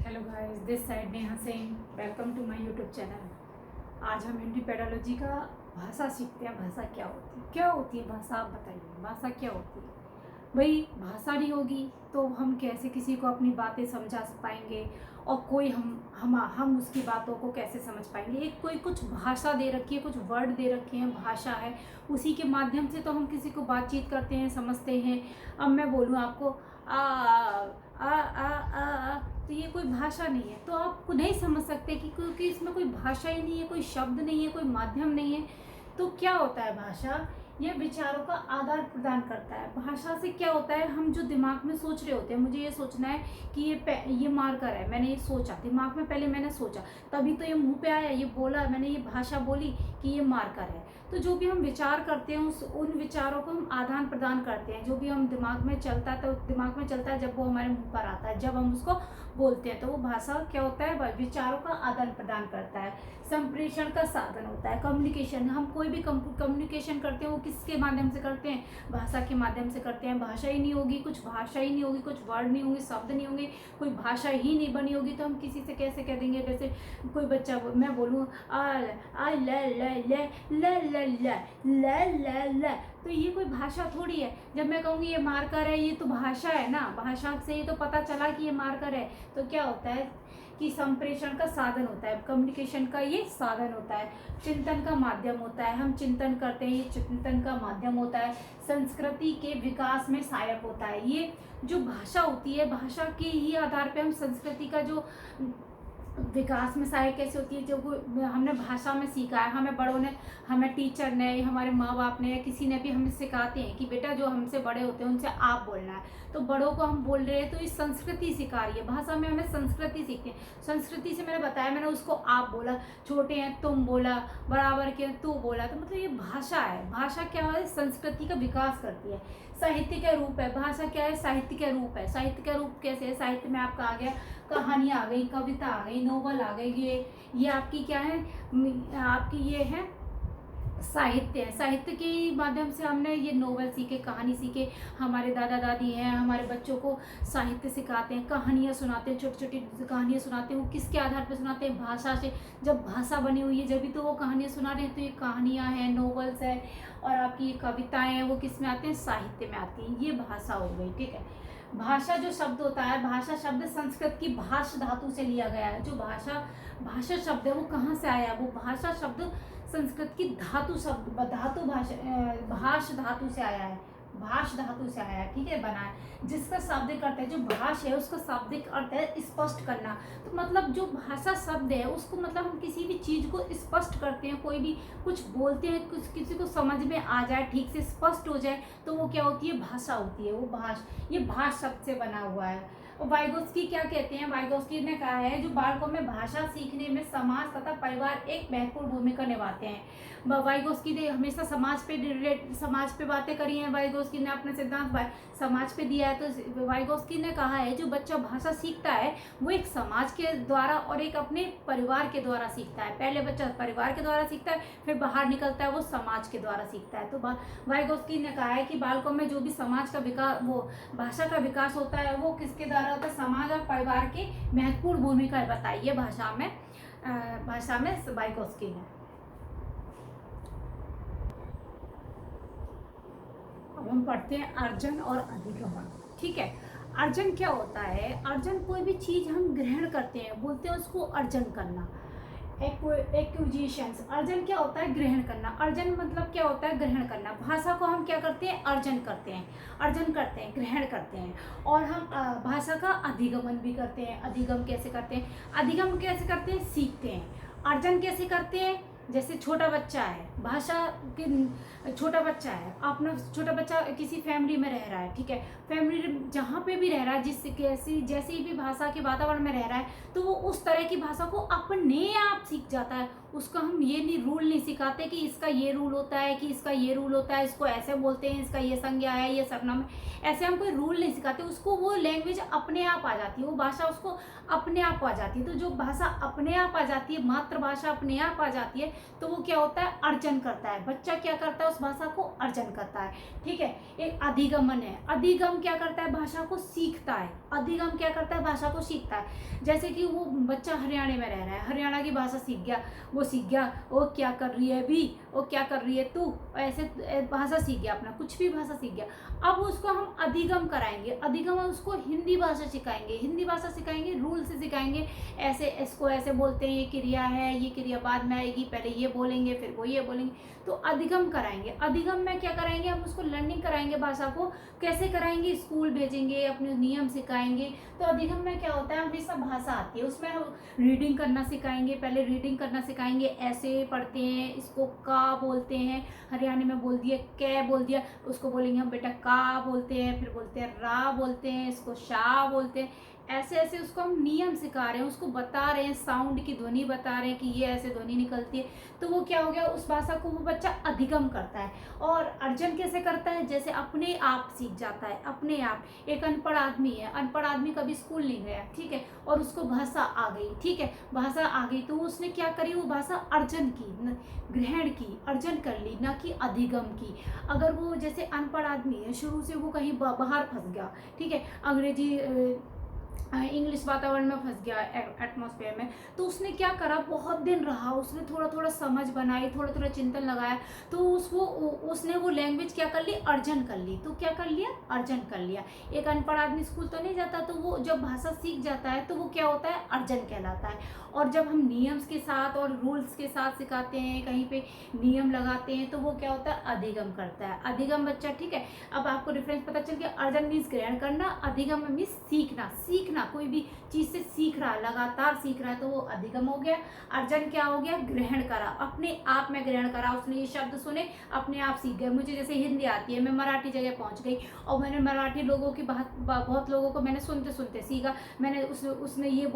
Hello guys, this side Neha Singh. Welcome to my YouTube channel. आज हम Hindi pedology का भाषा सीखते हैं। भाषा क्या होती है, क्या होती है भाषा? आप बताइए, भाषा क्या होती है? भाई भाषा नहीं होगी तो हम कैसे किसी को अपनी बातें समझा पाएंगे, और कोई हम उसकी बातों को कैसे समझ पाएंगे? एक कोई कुछ भाषा दे रखी है, कुछ वर्ड दे रखे हैं, भाषा है, उसी के माध्यम से तो हम किसी को बातचीत करते हैं, समझते हैं। अब मैं बोलूँ आपको आ, तो ये कोई भाषा नहीं है, तो आप नहीं समझ सकते कि क्योंकि इसमें कोई भाषा ही नहीं है, कोई शब्द नहीं है, कोई माध्यम नहीं है। तो क्या होता है भाषा? ये विचारों का आदान प्रदान करता है। भाषा से क्या होता है, हम जो दिमाग में सोच रहे होते हैं, मुझे ये सोचना है कि ये मार्कर है, मैंने ये सोचा दिमाग में, पहले मैंने सोचा, तभी तो ये मुंह पे आया, ये बोला, मैंने ये भाषा बोली कि ये मार्कर है। तो जो भी हम विचार करते हैं उन विचारों को हम आदान प्रदान करते हैं। जो भी हम दिमाग में चलता है तो दिमाग में चलता है, जब वो हमारे मुंह पर आता है, जब हम उसको बोलते हैं, तो वो भाषा क्या होता है? विचारों का आदान प्रदान करता है, संप्रेषण का साधन होता है, कम्युनिकेशन। हम कोई भी कम्युनिकेशन करते हैं वो किसके माध्यम से करते हैं? भाषा के माध्यम से करते हैं। भाषा ही नहीं होगी, कुछ भाषा ही नहीं होगी, कुछ वर्ड नहीं होंगे, शब्द नहीं होंगे, कोई भाषा ही नहीं बनी होगी, तो हम किसी से कैसे कह देंगे? जैसे कोई बच्चा मैं बोलूँ आ ल, तो ये कोई भाषा थोड़ी है। जब मैं कहूँगी ये मार्कर है, ये तो भाषा है ना। भाषा से ही तो पता चला कि ये मार्कर है। तो क्या होता है कि संप्रेषण का साधन होता है, कम्युनिकेशन का ये साधन होता है, चिंतन का माध्यम होता है। हम चिंतन करते हैं, ये चिंतन का माध्यम होता है, संस्कृति के विकास में सहायक होता है। ये जो भाषा होती है, भाषा के ही आधार पे हम संस्कृति का जो विकास में सहायक कैसे होती है, जो हमने भाषा में सीखा है, हमें बड़ों ने, हमें टीचर ने, हमारे माँ बाप ने या किसी ने भी हमें सिखाते हैं कि बेटा जो हमसे बड़े होते हैं उनसे आप बोलना है। तो बड़ों को हम बोल रहे हैं, तो इस संस्कृति सिखा रही है। भाषा में हमें संस्कृति सीखते हैं। संस्कृति से मैंने बताया, मैंने उसको आप बोला, छोटे हैं तुम बोला, बराबर के तू बोला, तो मतलब ये भाषा है। भाषा क्या है? संस्कृति का विकास करती है। साहित्य का रूप है। भाषा क्या है? साहित्य का रूप है। साहित्य का रूप कैसे है? साहित्य में आपका आ गया, कहानियाँ आ गई, कविता आ गई, नोवेल आ गई। ये आपकी क्या है? आपकी ये है साहित्य है। साहित्य के माध्यम से हमने ये नोवेल सीखे, कहानी सीखे। हमारे दादा दादी हैं, हमारे बच्चों को साहित्य सिखाते हैं, कहानियाँ सुनाते हैं, छोटी छोटी कहानियाँ सुनाते हैं। वो किसके आधार पर सुनाते हैं? भाषा से। जब भाषा बनी हुई है जब भी तो वो कहानियाँ सुना रहे हैं। तो ये कहानियाँ हैं, नोवेल्स है, और आपकी ये कविताएँ हैं, वो किस में आते हैं? साहित्य में आती हैं। ये भाषा हो गई, ठीक है। भाषा जो शब्द होता है, भाषा शब्द संस्कृत की भाष धातु से लिया गया है। जो भाषा शब्द है वो कहाँ से आया? वो भाषा शब्द संस्कृत की धातु शब्द भाष धातु से आया है। भाष धातु से आया है, ठीक है, बना है, जिसका शाब्दिक अर्थ है, जो भाष है उसका शाब्दिक अर्थ है स्पष्ट करना। तो मतलब जो भाषा शब्द है उसको, मतलब हम किसी भी चीज को स्पष्ट करते हैं, कोई भी कुछ बोलते हैं, कुछ किसी को समझ में आ जाए, ठीक से स्पष्ट हो जाए, तो वो क्या होती है? भाषा होती है। वो ये भाष शब्द से बना हुआ है। और वाइगोत्स्की क्या कहते हैं? वाइगोत्स्की ने कहा है, जो बालकों में भाषा सीखने में समाज तथा परिवार एक महत्वपूर्ण भूमिका निभाते हैं। वाइगोत्स्की ने हमेशा समाज पे बातें करी हैं। वाइगोत्स्की ने अपना सिद्धांत समाज पे दिया है। तो वाइगोत्स्की ने कहा है, जो बच्चा भाषा सीखता है वो एक समाज के द्वारा और एक अपने परिवार के द्वारा सीखता है। पहले बच्चा परिवार के द्वारा सीखता है, फिर बाहर निकलता है वो समाज के द्वारा सीखता है। तो वाइगोत्स्की ने कहा है कि बालकों में जो भी समाज का विकास, वो भाषा का विकास होता है, वो किसके द्वारा होता है? समाज और परिवार की महत्वपूर्ण भूमिका बताइए भाषा में वाइगोत्स्की ने। अब हम पढ़ते हैं अर्जन और अधिगमन, ठीक है। अर्जन क्या होता है? अर्जन कोई भी चीज हम ग्रहण करते हैं, बोलते हैं उसको अर्जन करना। एक्विजिशंस। अर्जन क्या होता है? ग्रहण करना। अर्जन मतलब क्या होता है? ग्रहण करना। भाषा को हम क्या करते हैं? अर्जन करते हैं, ग्रहण करते हैं। और हम भाषा का अधिगमन भी करते हैं। अधिगम कैसे करते हैं? सीखते हैं। अर्जन कैसे करते हैं? जैसे छोटा बच्चा है, छोटा बच्चा है, अपना छोटा बच्चा किसी फैमिली में रह रहा है, ठीक है, फैमिली जहाँ पे भी रह रहा है, जैसी भी भाषा के वातावरण में रह रहा है, तो वो उस तरह की भाषा को अपने आप सीख जाता है, उसको हम ये नहीं रूल नहीं सिखाते कि इसका ये रूल होता है, कि इसका ये रूल होता है, इसको ऐसे बोलते हैं, इसका ये संज्ञा है, ये सर्वनाम है, ऐसे हम कोई रूल नहीं सिखाते। उसको वो लैंग्वेज अपने आप आ जाती है, वो भाषा उसको अपने आप आ जाती है। तो जो भाषा अपने आप आ जाती है, मातृभाषा अपने आप आ जाती है, तो वो क्या होता है, अर्जन करता है। बच्चा क्या करता है, उस भाषा को अर्जन करता है। ठीक है, एक अधिगमन है। अधिगम क्या करता है, भाषा को सीखता है। अधिगम क्या करता है, भाषा को सीखता है। जैसे कि वो बच्चा हरियाणा में रह रहा है, हरियाणा की भाषा सीख गया, वो सीख गया वो क्या कर रही है भी, वो क्या कर रही है तू, ऐसे भाषा सीख गया, अपना कुछ भी भाषा सीख गया। अब उसको हम अधिगम कराएंगे। अधिगम उसको हिंदी भाषा सिखाएंगे, हिंदी भाषा सिखाएंगे, रूल से सिखाएंगे। ऐसे इसको ऐसे बोलते हैं, ये क्रिया है, ये क्रिया बाद में आएगी, पहले ये बोलेंगे फिर वो ये बोलेंगे। तो अधिगम कराएंगे। अधिगम में क्या कराएंगे, हम उसको लर्निंग कराएंगे। भाषा को कैसे कराएंगे, स्कूल भेजेंगे, अपने नियम सिखाएंगे। तो अधिगम में क्या होता है, हमेशा भाषा आती है, उसमें हम रीडिंग करना सिखाएंगे। पहले रीडिंग करना सिखाएंगे, ऐसे पढ़ते हैं, इसको का बोलते हैं, हरियाणा में बोल दिया कै बोल दिया, उसको बोलेंगे हम बेटा का बोलते हैं, फिर बोलते हैं रा बोलते हैं, इसको शा बोलते हैं। ऐसे ऐसे उसको हम नियम सिखा रहे हैं, उसको बता रहे हैं, साउंड की ध्वनि बता रहे हैं कि ये ऐसे ध्वनि निकलती है। तो वो क्या हो गया, उस भाषा को वो बच्चा अधिगम करता है। और अर्जन कैसे करता है, जैसे अपने आप सीख जाता है, अपने आप। एक अनपढ़ आदमी है, अनपढ़ आदमी कभी स्कूल नहीं गया, ठीक है, और उसको भाषा आ गई, ठीक है, भाषा आ गई, तो उसने क्या करी, वो भाषा अर्जन की, ग्रहण की, अर्जन कर ली, ना कि अधिगम की। अगर वो जैसे अनपढ़ आदमी है, शुरू से वो कहीं बाहर फंस गया, ठीक है, अंग्रेजी इंग्लिश वातावरण में फंस गया, एटमॉस्फेयर में, तो उसने क्या करा, बहुत दिन रहा, उसने थोड़ा थोड़ा समझ बनाई, थोड़ा थोड़ा चिंतन लगाया, तो उसने वो लैंग्वेज क्या कर ली, अर्जन कर ली। तो क्या कर लिया, अर्जन कर लिया। एक अनपढ़ आदमी स्कूल तो नहीं जाता, तो वो जब भाषा सीख जाता है तो वो क्या होता है, अर्जन कहलाता है। और जब हम नियम्स के साथ और रूल्स के साथ सिखाते हैं, कहीं पे नियम लगाते हैं, तो वो क्या होता है, अधिगम करता है। अधिगम बच्चा, ठीक है, अब आपको डिफरेंस पता चल गया। अर्जन मीन्स ग्रहण करना, अधिगम मीन्स सीखना। सीखना, कोई भी चीज से सीख रहा है, लगातार सीख रहा है, तो वो अधिगम हो गया। अर्जन क्या हो गया, ग्रहण करा, अपने आप में ग्रहण करा। उसने ये शब्द सुने, अपने आप सीख गए। मुझे जैसे हिंदी आती है, मैं मराठी जगह पहुंच गई, और मैंने मराठी लोगों की बहुत लोगों को मैंने सुनते सुनते सीखा। मैंने उसने ये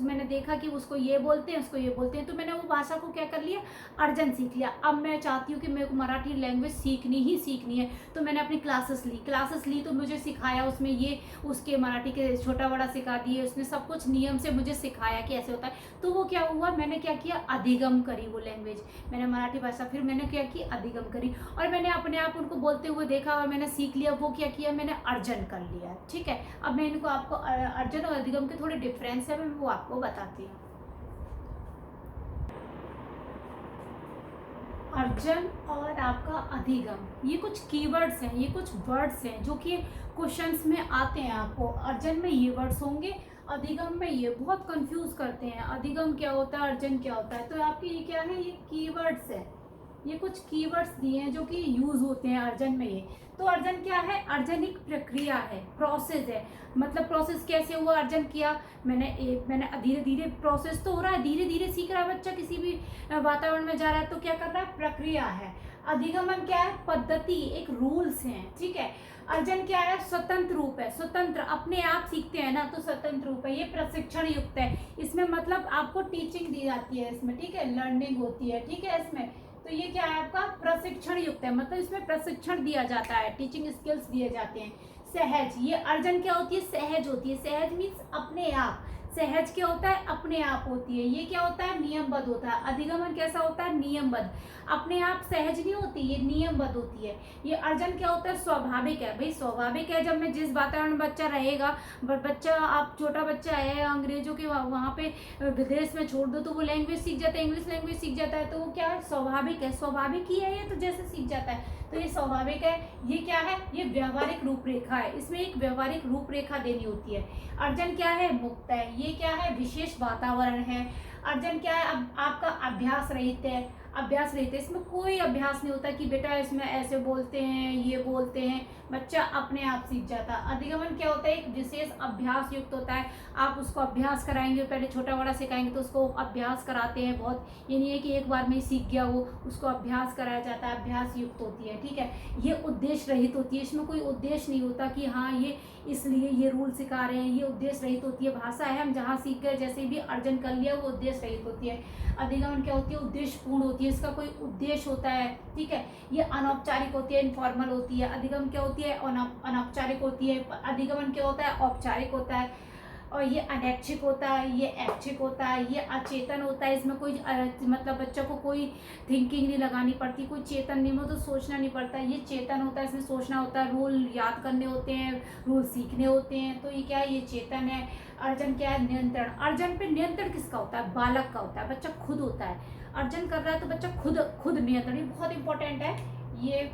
मैंने देखा कि उसको ये बोलते हैं, उसको ये बोलते हैं, तो मैंने वो भाषा को क्या कर लिया, अर्जन सीख लिया। अब मैं चाहती हूँ कि मेरे को मराठी लैंग्वेज सीखनी ही सीखनी है, तो मैंने अपनी क्लासेस ली, तो मुझे सिखाया, उसमें ये उसके मराठी के छोटा बड़ा सिखा दिए, उसने सब कुछ नियम से मुझे सिखाया कि ऐसे होता है। तो वो क्या हुआ, मैंने क्या किया, अधिगम करी वो लैंग्वेज, मैंने मराठी भाषा, फिर मैंने क्या की, अधिगम करी, और मैंने अपने आप उनको बोलते हुए देखा और मैंने सीख लिया। वो क्या किया, मैंने अर्जन कर लिया, ठीक है। अब मैं इनको आपको अर्जन और अधिगम के थोड़े डिफरेंस है, मैं वो आपको बताती हूँ। अर्जन और आपका अधिगम, ये कुछ कीवर्ड्स हैं, ये कुछ वर्ड्स हैं जो कि क्वेश्चंस में आते हैं। आपको अर्जन में ये वर्ड्स होंगे, अधिगम में ये, बहुत कंफ्यूज करते हैं, अधिगम क्या होता है, अर्जन क्या होता है। तो आपके ये क्या है, ये कीवर्ड्स है, ये कुछ कीवर्ड्स दिए हैं जो कि यूज होते हैं अर्जन में। ये तो अर्जन क्या है, अर्जन एक प्रक्रिया है, प्रोसेस है। मतलब प्रोसेस कैसे हुआ, अर्जन किया मैंने धीरे धीरे, प्रोसेस तो हो रहा है, धीरे धीरे सीख रहा है बच्चा, किसी भी वातावरण में जा रहा है तो क्या कर रहा है, प्रक्रिया है। अधिगमन क्या है, पद्धति, एक रूल्स हैं, ठीक है। अर्जन क्या है, स्वतंत्र रूप है, स्वतंत्र, अपने आप सीखते हैं ना, तो स्वतंत्र रूप है। ये प्रशिक्षण युक्त है, इसमें मतलब आपको टीचिंग दी जाती है इसमें, ठीक है, लर्निंग होती है, ठीक है इसमें। तो ये क्या है आपका, प्रशिक्षण युक्त है, मतलब इसमें प्रशिक्षण दिया जाता है, टीचिंग स्किल्स दिए जाते हैं। सहज, ये अर्जन क्या होती है, सहज होती है। सहज मीन्स अपने आप, सहज क्या होता है, अपने आप होती है। ये क्या होता है, नियमबद्ध होता है। अधिगमन कैसा होता है, नियमबद्ध, अपने आप सहज नहीं होती, ये नियमबद्ध होती है। ये अर्जन क्या होता है, स्वाभाविक है। भाई स्वाभाविक है, जब मैं जिस वातावरण में बच्चा रहेगा, बच्चा, आप छोटा बच्चा है, अंग्रेजों के वहाँ पे विदेश में छोड़ दो तो वो लैंग्वेज सीख जाता है, इंग्लिश लैंग्वेज सीख जाता है, तो वो क्या है, स्वाभाविक है, स्वाभाविक ही है ये, तो जैसे सीख जाता है, तो ये स्वाभाविक है। ये क्या है, ये व्यवहारिक रूपरेखा है, इसमें एक व्यवहारिक रूपरेखा देनी होती है। अर्जन क्या है, मुक्त है। ये क्या है, विशेष वातावरण है। अर्जन क्या है, अब आपका अभ्यास रहित है। अभ्यास रहित है। इसमें कोई अभ्यास नहीं होता कि बेटा इसमें ऐसे बोलते हैं, ये बोलते हैं, बच्चा अपने आप सीख जाता है। अधिगमन क्या होता है, एक विशेष अभ्यास युक्त होता है। आप उसको अभ्यास कराएंगे, पहले छोटा बड़ा सिखाएंगे तो उसको अभ्यास कराते हैं बहुत, ये नहीं है कि एक बार में ही सीख गया वो, उसको अभ्यास कराया जाता है, अभ्यास युक्त होती है, ठीक है। ये उद्देश्य रहित होती है, इसमें कोई उद्देश्य नहीं होता कि हाँ ये इसलिए ये रूल सिखा रहे हैं, ये उद्देश्य रहित होती है। भाषा है, हम जहाँ सीख गए, जैसे भी अर्जन कर लिया, वो उद्देश्य रहित होती है। अधिगमन क्या होती है, उद्देश्य पूर्ण होती है, इसका कोई उद्देश्य होता है, ठीक है। ये अनौपचारिक होती है, इनफॉर्मल होती है। अधिगम क्या होती है, अनौपचारिक होती है। अधिगमन क्या होता है, औपचारिक होता है। और ये अनैच्छिक होता है, ये ऐच्छिक होता है, ये अचेतन होता है। इसमें कोई मतलब बच्चों को कोई थिंकिंग नहीं लगानी पड़ती, कोई चेतन नहीं हो तो सोचना नहीं पड़ता। ये चेतन होता है, इसमें सोचना होता है, रूल याद करने होते हैं, रूल सीखने होते हैं। तो ये क्या है, ये चेतन है। अर्जन क्या है, नियंत्रण। अर्जन पे नियंत्रण किसका होता है, बालक का होता है, बच्चा खुद होता है। अर्जन कर रहा है तो बच्चा खुद नियंत्रण, ये बहुत इंपॉर्टेंट है, ये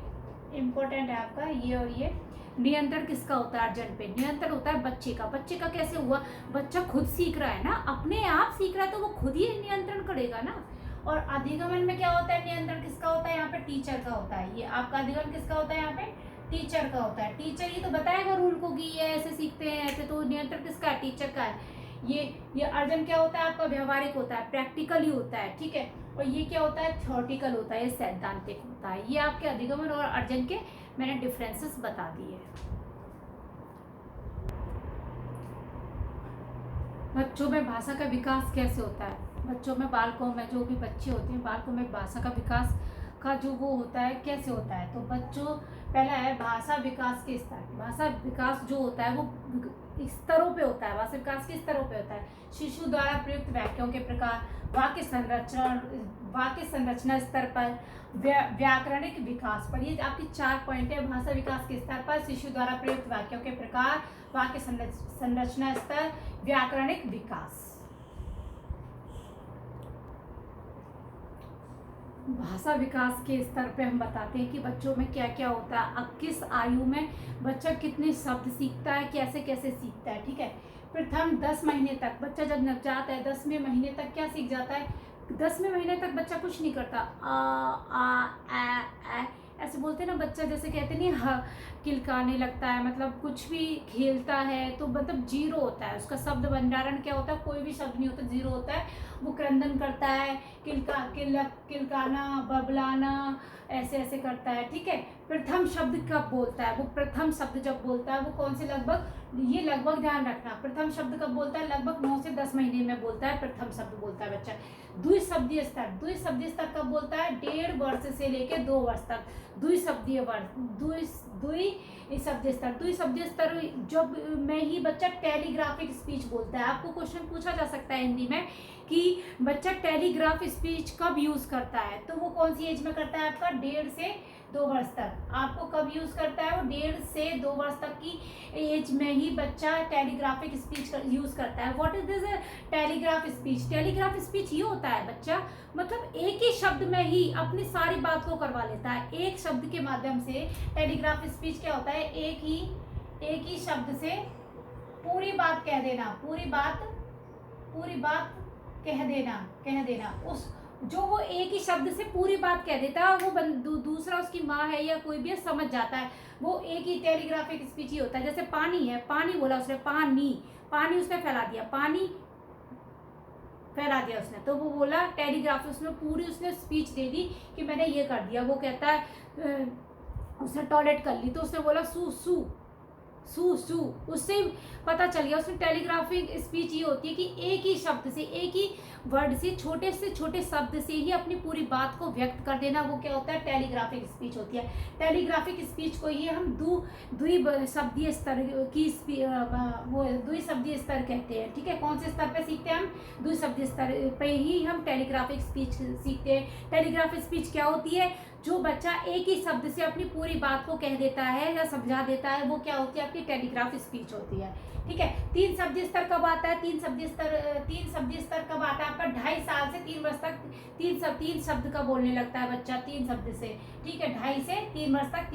इंपॉर्टेंट है आपका ये। और ये नियंत्रण किसका होता है, अर्जन पे नियंत्रण होता है बच्चे का। बच्चे का कैसे हुआ, बच्चा खुद सीख रहा है ना, अपने आप सीख रहा है तो वो खुद ही नियंत्रण करेगा ना। और अधिगमन में क्या होता है, नियंत्रण किसका होता है, यहाँ पे टीचर का होता है। ये आपका अधिगमन किसका होता है, यहाँ पे टीचर का होता है। टीचर ही तो बताएगा रूल को कि ये ऐसे सीखते हैं ऐसे, तो नियंत्रण किसका है, टीचर का है। ये अर्जन क्या होता है आपका, व्यवहारिक होता है, प्रैक्टिकली होता है, ठीक है। और ये क्या होता है, थ्योरेटिकल होता है, ये सैद्धांतिक होता है। ये आपके अधिगमन और अर्जन के मैंने डिफरेंसेस बता दिए। बच्चों में भाषा का विकास कैसे होता है, बच्चों में, बालकों में, जो भी बच्चे होते हैं, बालकों में भाषा का विकास का जो वो होता है कैसे होता है। तो बच्चों, पहला है भाषा विकास के स्तर। भाषा विकास जो होता है वो स्तरों पे होता है, भाषा विकास के स्तरों पे होता है। शिशु द्वारा प्रयुक्त वाक्यों के प्रकार, वाक्य संरचना स्तर पर, व्याकरणिक विकास पर। ये आपकी 4 पॉइंट है। भाषा विकास के स्तर पर, शिशु द्वारा प्रयुक्त वाक्यों के प्रकार, वाक्य संरचना स्तर, व्याकरणिक विकास। भाषा विकास के स्तर पे हम बताते हैं कि बच्चों में क्या क्या होता है, अब किस आयु में बच्चा कितने शब्द सीखता है, कैसे कैसे सीखता है, ठीक है। प्रथम 10 महीने तक बच्चा जब नवजात है, 10वें महीने तक क्या सीख जाता है, 10वें महीने तक बच्चा कुछ नहीं करता, आ ऐसे बोलते हैं ना, बच्चा जैसे कहते नहीं किलकाने लगता है, मतलब कुछ भी खेलता है तो मतलब जीरो होता है उसका शब्द भंडारण। क्या होता है, कोई भी शब्द नहीं होता, जीरो होता है। वो क्रंदन करता है, किलकाना, बबलाना, ऐसे ऐसे करता है, ठीक है। प्रथम शब्द कब बोलता है, वो प्रथम शब्द जब बोलता है वो कौन से, लगभग, ये लगभग ध्यान रखना, प्रथम शब्द कब बोलता है, लगभग 9 से 10 महीने में बोलता है, प्रथम शब्द बोलता है बच्चा। द्विशब्दीय स्तर, द्विशब्दीय स्तर कब बोलता है, 1.5 वर्ष से लेकर 2 वर्ष तक। द्विशब्दीय स्तर, द्विशब्दीय स्तर जब में ही बच्चा टेलीग्राफिक स्पीच बोलता है। आपको क्वेश्चन पूछा जा सकता है हिंदी में कि बच्चा टेलीग्राफ स्पीच कब यूज करता है, तो वो कौन सी एज में करता है आपका, 1.5 से 2 वर्ष तक। आपको कब यूज करता है, वो 1.5 से 2 वर्ष तक की एज में ही बच्चा टेलीग्राफिक स्पीच यूज करता है। What is this telegraph speech, telegraph speech ये होता है बच्चा, मतलब एक ही शब्द में ही अपनी सारी बात को करवा लेता है, एक शब्द के माध्यम से। टेलीग्राफ स्पीच क्या होता है, एक ही शब्द से पूरी बात कह देना, पूरी बात कह देना। उस जो वो एक ही शब्द से पूरी बात कह देता है, वो दूसरा उसकी माँ है या कोई भी समझ जाता है। वो एक ही टेलीग्राफिक स्पीच ही होता है। जैसे पानी है, पानी बोला उसने, पानी उसने फैला दिया, उसने, तो वो बोला टेलीग्राफ, उसमें पूरी उसने स्पीच दे दी कि मैंने ये कर दिया। वो कहता है उसने टॉयलेट कर ली तो उसने बोला सू सू सू सू, उससे पता चल गया। उसमें टेलीग्राफिक स्पीच ये होती है कि एक ही शब्द से, एक ही वर्ड से छोटे शब्द से ही अपनी पूरी बात को व्यक्त कर देना, वो क्या होता है, टेलीग्राफिक स्पीच होती है। टेलीग्राफिक स्पीच को ही हम द्विशब्दीय स्तर की वो द्विशब्दीय स्तर कहते हैं, ठीक है। कौन से स्तर पे सीखते हैं हम, द्विशब्दीय स्तर पे ही हम टेलीग्राफिक स्पीच सीखते हैं। टेलीग्राफिक स्पीच क्या होती है, जो बच्चा एक ही शब्द से अपनी पूरी बात को कह देता है या समझा देता है, वो क्या होती है, आपकी टेलीग्राफ स्पीच होती है, ठीक है। 3 शब्दीय स्तर कब आता है, 3 शब्दीय स्तर कब आता है आपका, 2.5 साल से 3 वर्ष तक 3 शब्द का बोलने लगता है बच्चा, 3 शब्द से, ठीक है। 2.5 से 3 वर्ष तक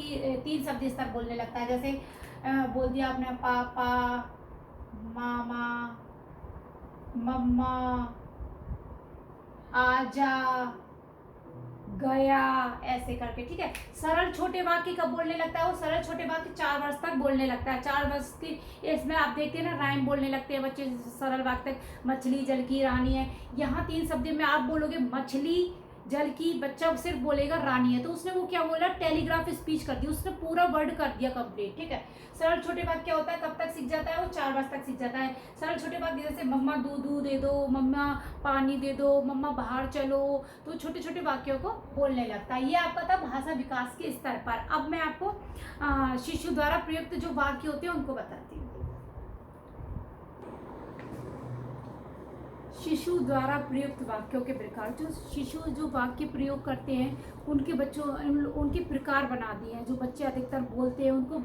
3 शब्दीय स्तर बोलने लगता है। जैसे बोल दिया आपने पापा, मामा, मम्मा, आजा, गया, ऐसे करके, ठीक है। सरल छोटे वाक्य कब बोलने लगता है? वो सरल छोटे वाक्य 4 वर्ष तक बोलने लगता है। 4 वर्ष की इसमें आप देखते हैं ना, राइम बोलने लगते हैं बच्चे सरल वाक्य तक। मछली जल की रानी है, यहाँ 3 शब्द में आप बोलोगे मछली जल की, बच्चा सिर्फ बोलेगा रानी है, तो उसने वो क्या बोला, टेलीग्राफ स्पीच कर दी, उसने पूरा वर्ड कर दिया कंप्लीट, ठीक है। सरल छोटे वाक्य क्या होता है, कब तक सीख जाता है? वो 4 वर्ष तक सीख जाता है। सरल छोटे वाक्य जैसे मम्मा दूध दे दो, मम्मा पानी दे दो, मम्मा बाहर चलो, तो छोटे छोटे वाक्यों को बोलने लगता है। ये आपका था भाषा विकास के स्तर पर। अब मैं आपको शिशु द्वारा प्रयुक्त जो वाक्य होते हैं उनको बताती हूँ। शिशु द्वारा प्रयुक्त वाक्यों के प्रकार, जो शिशु जो वाक्य प्रयोग करते हैं उनके बच्चों उनके प्रकार बना दिए हैं। जो बच्चे अधिकतर बोलते हैं उनको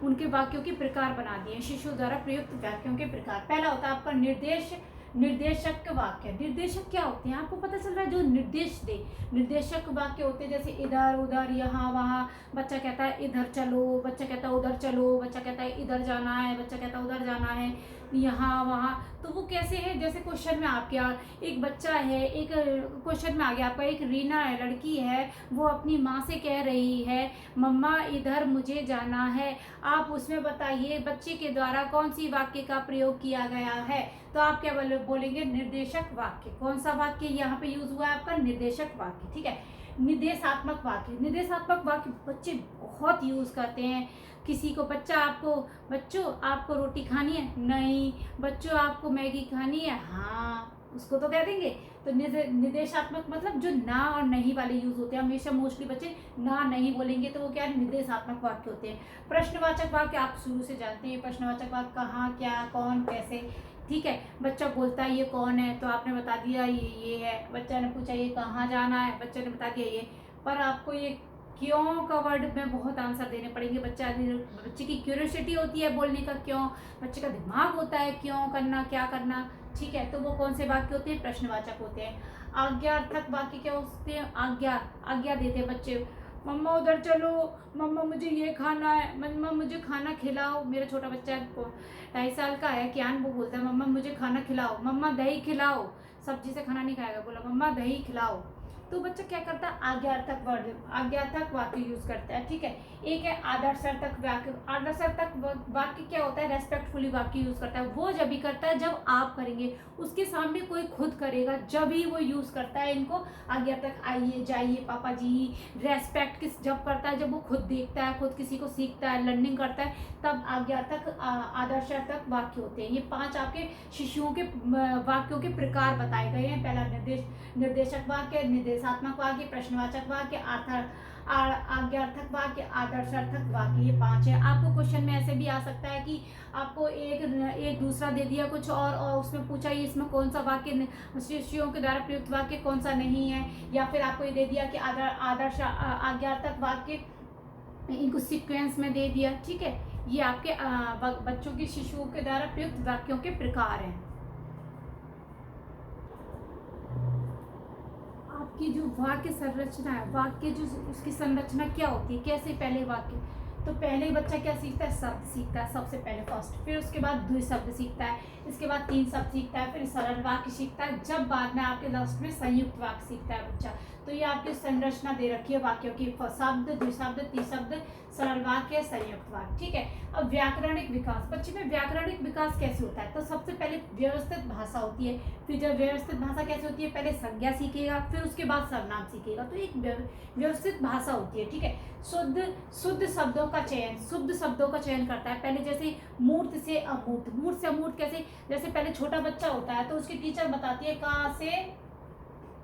उनके वाक्यों के प्रकार बना दिए हैं। शिशु द्वारा प्रयुक्त वाक्यों के प्रकार, पहला होता है आपका निर्देशक वाक्य। निर्देशक क्या होते हैं आपको पता चल रहा है? जो निर्देश दे। निर्देशक वाक्य होते हैं जैसे इधर उधर यहाँ वहाँ। बच्चा कहता है इधर चलो, बच्चा कहता है उधर चलो, बच्चा कहता है इधर जाना है, बच्चा कहता है उधर जाना है, यहाँ वहाँ। तो वो कैसे है? जैसे क्वेश्चन में आपके एक बच्चा है, एक क्वेश्चन में आ गया आपका, एक रीना है, लड़की है, वो अपनी माँ से कह रही है मम्मा इधर मुझे जाना है, आप उसमें बताइए बच्चे के द्वारा कौन सी वाक्य का प्रयोग किया गया है। तो आप क्या बोलेंगे? निर्देशक वाक्य। कौन सा वाक्य यहाँ पे यूज हुआ है आपका? निर्देशक वाक्य, ठीक है। निर्देशात्मक वाक्य, निर्देशात्मक वाक्य बच्चे बहुत यूज करते हैं। किसी को बच्चों आपको रोटी खानी है? नहीं। बच्चों आपको मैगी खानी है? हाँ, उसको तो कह देंगे। तो निर्देशात्मक मतलब जो ना और नहीं वाले यूज होते हैं। हमेशा मोस्टली बच्चे ना नहीं बोलेंगे, तो वो क्या है? निर्देशात्मक वाक्य होते हैं। प्रश्नवाचक वाक्य आप शुरू से जानते हैं। प्रश्नवाचक वाक्य कहाँ, क्या, कौन, कैसे, ठीक है। बच्चा बोलता है ये कौन है, तो आपने बता दिया ये है। बच्चा ने पूछा ये कहाँ जाना है, बच्चे ने बता दिया ये। पर आपको ये क्यों का वर्ड में बहुत आंसर देने पड़ेंगे। बच्चे की क्यूरियोसिटी होती है बोलने का क्यों, बच्चे का दिमाग होता है क्यों करना, क्या करना, ठीक है। तो वो कौन से वाक्य होते हैं? प्रश्नवाचक होते हैं। आज्ञार्थक वाक्य क्या होते हैं? आज्ञा देते हैं बच्चे। मम्मा उधर चलो, मम्मा मुझे ये खाना है, मम्मा मुझे खाना खिलाओ। मेरा छोटा बच्चा 2.5 साल का है, कियान, वो बोलता है मम्मा मुझे खाना खिलाओ, मम्मा दही खिलाओ। सब्जी से खाना नहीं खाएगा, बोला मम्मा दही खिलाओ। तो बच्चा क्या करता है? आज्ञार्थक वाक्य यूज करता है, ठीक है। एक है आदर्शार्थक वाक्य। आदर्शार्थक वाक्य क्या होता है? रेस्पेक्टफुली वाक्य यूज करता है। वो जब भी करता है जब आप करेंगे, उसके सामने कोई खुद करेगा जब ही वो यूज करता है इनको। आज्ञार्थक, आइए जाइए पापा जी। रेस्पेक्ट किस जब करता है? जब वो खुद देखता है, खुद किसी को सीखता है, लर्निंग करता है, तब आज्ञार्थक आदर्शार्थक वाक्य होते हैं। ये 5 आपके शिशुओं के वाक्यों के प्रकार बताए गए हैं। पहला निर्देशक वाक्य, निर्देशात्मक वाक्य, प्रश्नवाचक वाक्य, आज्ञार्थक वाक्य, आदर्शार्थक वाक्य, ये 5 है। आपको क्वेश्चन में ऐसे भी आ सकता है कि आपको एक दूसरा दे दिया कुछ और उसमें पूछा ये इसमें कौन सा वाक्य शिशुओं के द्वारा प्रयुक्त वाक्य कौन सा नहीं है, या फिर आपको ये दे दिया कि आज्ञार्थक वाक्य, इनको सीक्वेंस में दे दिया, ठीक है। ये आपके बच्चों की शिशुओं के द्वारा प्रयुक्त वाक्यों के प्रकार हैं। आपकी जो वाक्य संरचना है, वाक्य जो उसकी संरचना क्या होती है, कैसे पहले वाक्य, तो पहले बच्चा क्या सीखता है? शब्द सीखता है सबसे पहले फर्स्ट, फिर उसके बाद 2 शब्द सीखता है, इसके बाद 3 शब्द सीखता है, फिर सरल वाक्य सीखता है, जब बाद में आपके लास्ट में संयुक्त वाक्य सीखता है बच्चा। तो ये आपकी संरचना दे रखी है वाक्यों की, शब्द, 2 शब्द, 3 शब्द, सरल वाक्य, संयुक्त वाक्य, ठीक है। अब व्याकरणिक विकास, बच्चे में व्याकरणिक विकास कैसे होता है? तो सबसे पहले व्यवस्थित भाषा होती है। फिर जब व्यवस्थित भाषा कैसे होती है? पहले संज्ञा सीखेगा, फिर उसके बाद सर्वनाम सीखेगा, तो एक व्यवस्थित भाषा होती है, ठीक है। शुद्ध शब्दों का चयन, शुद्ध शब्दों का चयन करता है। पहले जैसे मूर्त से अमूर्त, मूर्त से अमूर्त कैसे? जैसे पहले छोटा बच्चा होता है तो उसकी टीचर बताती है का से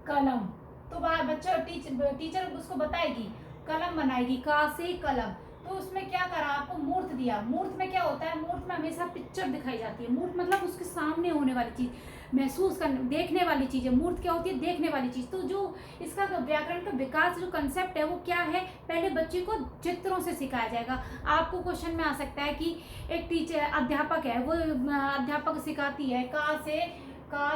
कलम, तो वह बच्चा टीचर उसको बताएगी, कलम बनाएगी, का से कलम। तो उसमें क्या करा? आपको मूर्त दिया। मूर्त में क्या होता है? मूर्त में हमेशा पिक्चर दिखाई जाती है। मूर्त मतलब उसके सामने होने वाली चीज, महसूस करने, देखने वाली चीज है। मूर्त क्या होती है? देखने वाली चीज। तो जो इसका व्याकरण का विकास जो कंसेप्ट है वो क्या है? पहले बच्चे को चित्रों से सिखाया जाएगा। आपको क्वेश्चन में आ सकता है कि एक टीचर अध्यापक है, वो अध्यापक सिखाती है का से का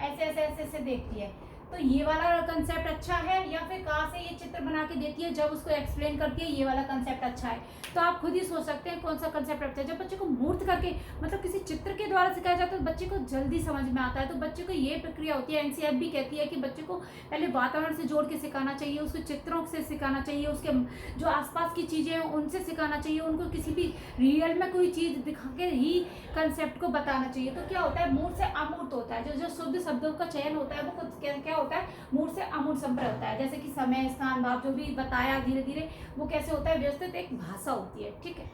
ऐसे ऐसे ऐसे देखती है, तो ये वाला कंसेप्ट अच्छा है, या फिर कहाँ से ये चित्र बना के देती है जब उसको एक्सप्लेन करती है ये वाला कंसेप्ट अच्छा है। तो आप खुद ही सोच सकते हैं कौन सा कंसेप्ट अच्छा है। जब बच्चे को मूर्त करके मतलब किसी चित्र के द्वारा सिखाया जाता है तो बच्चे को जल्दी समझ में आता है। तो बच्चे को ये प्रक्रिया होती है, एनसीईआरटी भी कहती है कि बच्चे को पहले वातावरण से जोड़ के सिखाना चाहिए, उसके चित्रों से सिखाना चाहिए, उसके जो आसपास की चीजें हैं उनसे सिखाना चाहिए, उनको किसी भी रियल में कोई चीज दिखा के ही कंसेप्ट को बताना चाहिए। तो क्या होता है, मूर्त से अमूर्त होता है। जो जो शुद्ध शब्दों का चयन होता है वो क्या होता है, मूर्त से अमूर्त संप्रय होता है। जैसे कि समय, स्थान, भाव जो भी बताया धीरे धीरे वो कैसे होता है, व्यवस्थित एक भाषा होती है। ठीक है,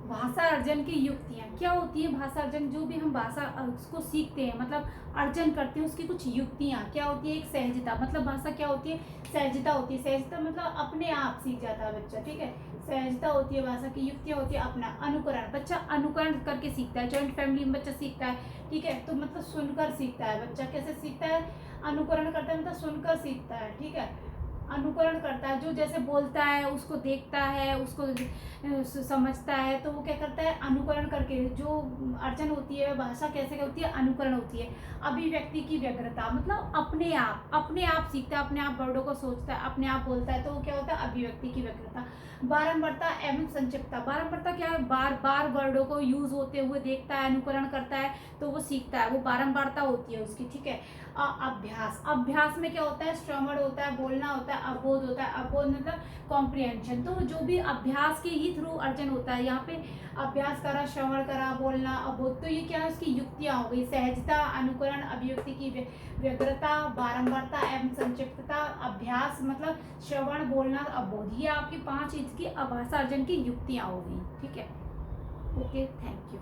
भाषा अर्जन की युक्तियाँ क्या होती है। भाषा अर्जन, जो भी हम भाषा उसको सीखते हैं मतलब अर्जन करते हैं, उसकी कुछ युक्तियाँ क्या होती है। एक सहजता, मतलब भाषा क्या होती है, सहजता होती है। सहजता मतलब अपने आप सीख जाता है बच्चा। ठीक है, सहजता होती है भाषा की। युक्तियाँ होती है अपना अनुकरण, बच्चा अनुकरण करके सीखता है। जॉइंट फैमिली में बच्चा सीखता है, ठीक है, तो मतलब सुनकर सीखता है। बच्चा कैसे सीखता है, अनुकरण करता है, मतलब सुनकर सीखता है। ठीक है, अनुकरण करता है, जो जैसे बोलता है उसको देखता है, उसको समझता है, तो वो क्या करता है, अनुकरण करके। जो अर्जन होती है भाषा कैसे होती है, अनुकरण होती है। अभिव्यक्ति की व्यग्रता मतलब अपने आप सीखता है, अपने आप वर्डों को सोचता है, अपने आप बोलता है, तो वो क्या होता है, अभिव्यक्ति की व्यग्रता। बारंबारता एवं संक्षिप्तता, बारंबारता क्या है, बार बार वर्डों को यूज होते हुए देखता है, अनुकरण करता है, तो वो सीखता है, वो बारंबारता होती है उसकी। ठीक है, अभ्यास, अभ्यास में क्या होता है, श्रवण होता है, बोलना होता है, अबोध होता है। अबोध मतलब कॉम्प्रिहेंशन। तो जो भी अभ्यास के ही थ्रू अर्जन होता है, यहाँ पे अभ्यास करा, श्रवण करा, बोलना, अबोध, तो ये क्या है, उसकी युक्तियाँ हो गई। सहजता, अनुकरण, अभिव्यक्ति की व्यग्रता, बारंबारता एवं संक्षिप्तता, अभ्यास मतलब श्रवण, बोलना, अबोध, ये आपकी 5 चीज की भाषा अर्जन की युक्तियाँ हो गई। ठीक है, ओके, थैंक यू।